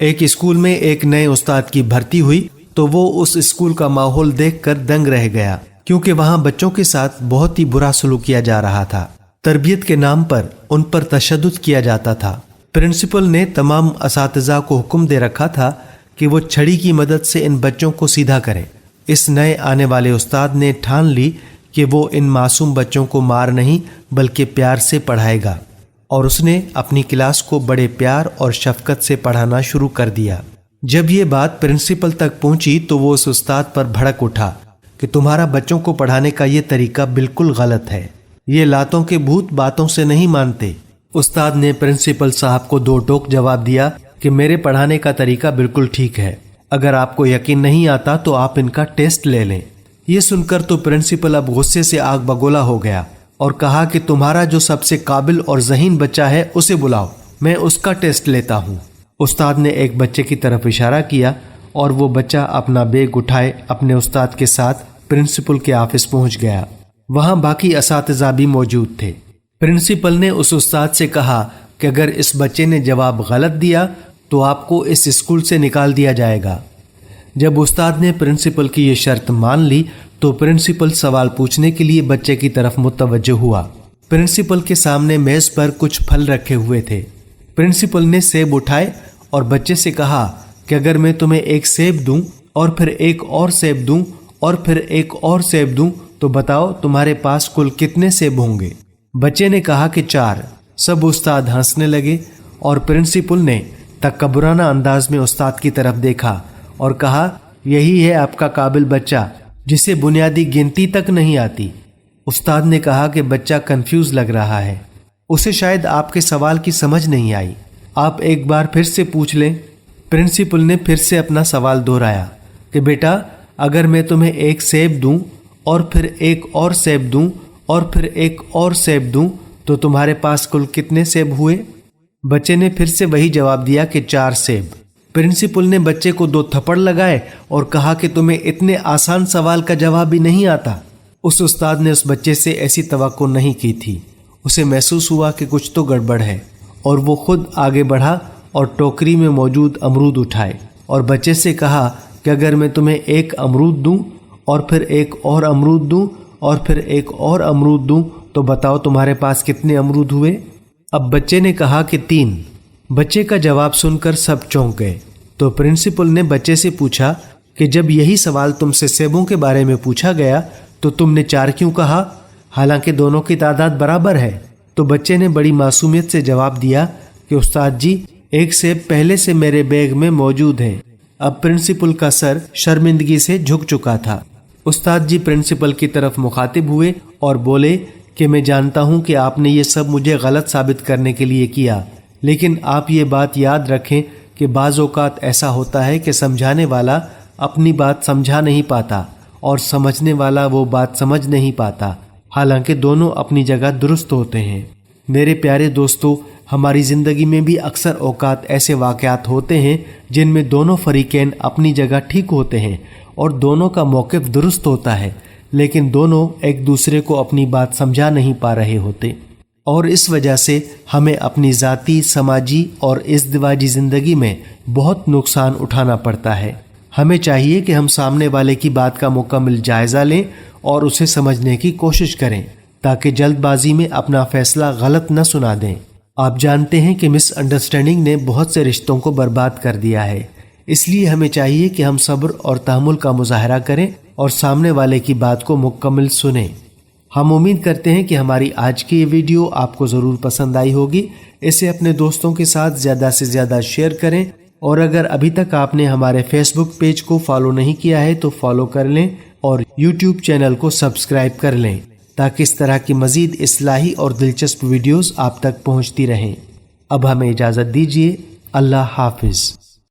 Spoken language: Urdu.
ایک اسکول میں ایک نئے استاد کی بھرتی ہوئی تو وہ اس اسکول کا ماحول دیکھ کر دنگ رہ گیا، کیونکہ وہاں بچوں کے ساتھ بہت ہی برا سلوک کیا جا رہا تھا۔ تربیت کے نام پر ان پر تشدد کیا جاتا تھا۔ پرنسپل نے تمام اساتذہ کو حکم دے رکھا تھا کہ وہ چھڑی کی مدد سے ان بچوں کو سیدھا کریں۔ اس نئے آنے والے استاد نے ٹھان لی کہ وہ ان معصوم بچوں کو مار نہیں بلکہ پیار سے پڑھائے گا، اور اس نے اپنی کلاس کو بڑے پیار اور شفقت سے پڑھانا شروع کر دیا۔ جب یہ بات پرنسپل تک پہنچی تو وہ اس استاد پر بھڑک اٹھا کہ تمہارا بچوں کو پڑھانے کا یہ طریقہ بالکل غلط ہے، یہ لاتوں کے بھوت باتوں سے نہیں مانتے۔ استاد نے پرنسپل صاحب کو دو ٹوک جواب دیا کہ میرے پڑھانے کا طریقہ بالکل ٹھیک ہے، اگر آپ کو یقین نہیں آتا تو آپ ان کا ٹیسٹ لے لیں۔ یہ سن کر تو پرنسپل اب غصے سے آگ بگولا ہو گیا اور کہا کہ تمہارا جو سب سے قابل اور ذہین بچہ ہے اسے بلاؤ، میں اس کا ٹیسٹ لیتا ہوں۔ استاد نے ایک بچے کی طرف اشارہ کیا اور وہ بچہ اپنا بیگ اٹھائے اپنے استاد کے ساتھ پرنسپل کے آفس پہنچ گیا۔ وہاں باقی اساتذہ بھی موجود تھے۔ پرنسپل نے اس استاد سے کہا کہ اگر اس بچے نے جواب غلط دیا تو آپ کو اس اسکول سے نکال دیا جائے گا۔ جب استاد نے پرنسپل کی یہ شرط مان لی تو پرنسپل سوال پوچھنے کے لیے بچے کی طرف متوجہ ہوا۔ پرنسپل کے سامنے میز پر کچھ پھل رکھے ہوئے تھے۔ پرنسپل نے سیب اٹھائے اور بچے سے کہا کہ اگر میں تمہیں ایک سیب دوں اور پھر ایک اور سیب دوں اور پھر ایک اور سیب دوں تو بتاؤ تمہارے پاس کل کتنے سیب ہوں گے؟ بچے نے کہا کہ 4۔ سب استاد ہنسنے لگے اور پرنسپل نے تکبرانہ انداز میں استاد کی طرف دیکھا اور کہا یہی ہے آپ کا قابل بچہ جسے بنیادی گنتی تک نہیں آتی۔ استاد نے کہا کہ بچہ کنفیوز لگ رہا ہے، اسے شاید آپ کے سوال کی سمجھ نہیں آئی، آپ ایک بار پھر سے پوچھ لیں۔ پرنسپل نے پھر سے اپنا سوال دہرایا کہ بیٹا اگر میں تمہیں ایک سیب دوں اور پھر ایک اور سیب دوں اور پھر ایک اور سیب دوں تو تمہارے پاس کل کتنے سیب ہوئے؟ بچے نے پھر سے وہی جواب دیا کہ 4 سیب۔ پرنسپل نے بچے کو 2 تھپڑ لگائے اور کہا کہ تمہیں اتنے آسان سوال کا جواب بھی نہیں آتا۔ اس استاد نے اس بچے سے ایسی توقع نہیں کی تھی۔ اسے محسوس ہوا کہ کچھ تو گڑبڑ ہے اور وہ خود آگے بڑھا اور ٹوکری میں موجود امرود اٹھائے اور بچے سے کہا کہ اگر میں تمہیں ایک امرود دوں اور پھر ایک اور امرود دوں اور پھر ایک اور امرود دوں تو بتاؤ تمہارے پاس کتنے امرود ہوئے؟ اب بچے نے کہا کہ 3۔ بچے کا جواب سن کر سب چونک گئے تو پرنسپل نے بچے سے پوچھا کہ جب یہی سوال تم سے سیبوں کے بارے میں پوچھا گیا تو تم نے 4 کیوں کہا، حالانکہ دونوں کی تعداد برابر ہے؟ تو بچے نے بڑی معصومیت سے جواب دیا کہ استاد جی ایک سیب پہلے سے میرے بیگ میں موجود ہے۔ اب پرنسپل کا سر شرمندگی سے جھک چکا تھا۔ استاد جی پرنسپل کی طرف مخاطب ہوئے اور بولے کہ میں جانتا ہوں کہ آپ نے یہ سب مجھے غلط ثابت کرنے کے لیے کیا، لیکن آپ یہ بات یاد رکھیں کہ بعض اوقات ایسا ہوتا ہے کہ سمجھانے والا اپنی بات سمجھا نہیں پاتا اور سمجھنے والا وہ بات سمجھ نہیں پاتا، حالانکہ دونوں اپنی جگہ درست ہوتے ہیں۔ میرے پیارے دوستو، ہماری زندگی میں بھی اکثر اوقات ایسے واقعات ہوتے ہیں جن میں دونوں فریقین اپنی جگہ ٹھیک ہوتے ہیں اور دونوں کا موقف درست ہوتا ہے، لیکن دونوں ایک دوسرے کو اپنی بات سمجھا نہیں پا رہے ہوتے، اور اس وجہ سے ہمیں اپنی ذاتی، سماجی اور ازدواجی زندگی میں بہت نقصان اٹھانا پڑتا ہے۔ ہمیں چاہیے کہ ہم سامنے والے کی بات کا مکمل جائزہ لیں اور اسے سمجھنے کی کوشش کریں تاکہ جلد بازی میں اپنا فیصلہ غلط نہ سنا دیں۔ آپ جانتے ہیں کہ مس انڈرسٹینڈنگ نے بہت سے رشتوں کو برباد کر دیا ہے، اس لیے ہمیں چاہیے کہ ہم صبر اور تحمل کا مظاہرہ کریں اور سامنے والے کی بات کو مکمل سنیں۔ ہم امید کرتے ہیں کہ ہماری آج کی یہ ویڈیو آپ کو ضرور پسند آئی ہوگی۔ اسے اپنے دوستوں کے ساتھ زیادہ سے زیادہ شیئر کریں، اور اگر ابھی تک آپ نے ہمارے فیس بک پیج کو فالو نہیں کیا ہے تو فالو کر لیں اور یوٹیوب چینل کو سبسکرائب کر لیں تاکہ اس طرح کی مزید اصلاحی اور دلچسپ ویڈیوز آپ تک پہنچتی رہیں۔ اب ہمیں اجازت دیجیے، اللہ حافظ۔